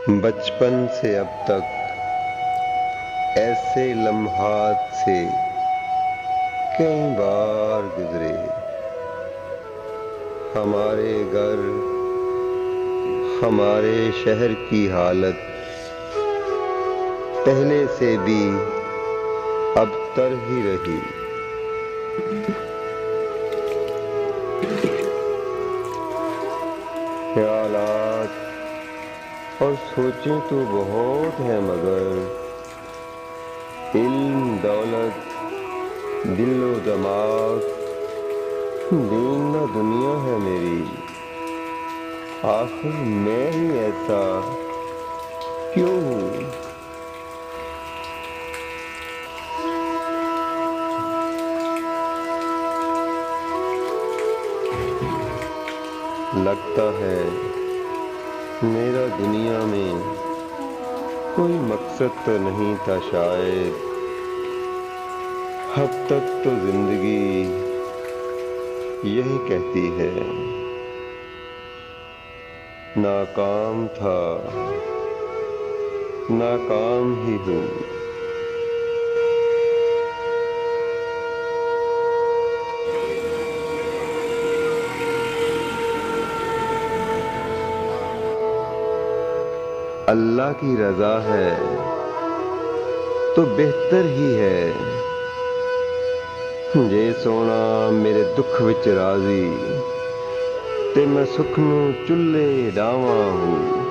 बचपन से अब तक ऐसे लम्हात से कई बार गुजरे। हमारे घर, हमारे शहर की हालत पहले से भी अबतर ही रही। ख्यालात और सोचें तो बहुत हैं, मगर इल्म, दौलत, दिलो दिमाग, दीन न दुनिया है मेरी। आखिर मैं ही ऐसा क्यों हूँ? लगता है मेरा दुनिया में कोई मकसद तो नहीं था शायद। अब तक तो जिंदगी यही कहती है, नाकाम था, नाकाम ही हूँ। अल्लाह की रजा है तो बेहतर ही है। जे सोना मेरे दुख विच राजी, ते मैं सुख नू चुल्हे डावा हूँ।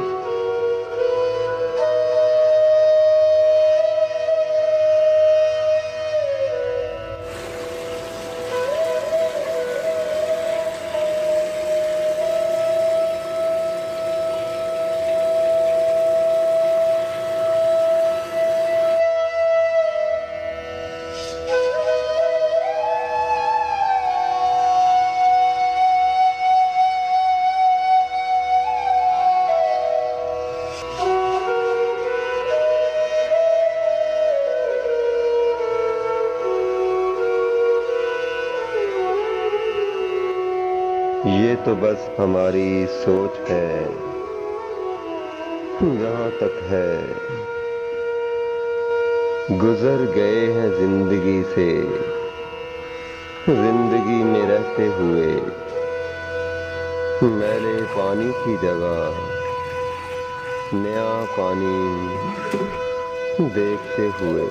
ये तो बस हमारी सोच है, जहाँ तक है। गुजर गए हैं जिंदगी से, जिंदगी में रहते हुए, मैले पानी की जगह नया पानी देखते हुए।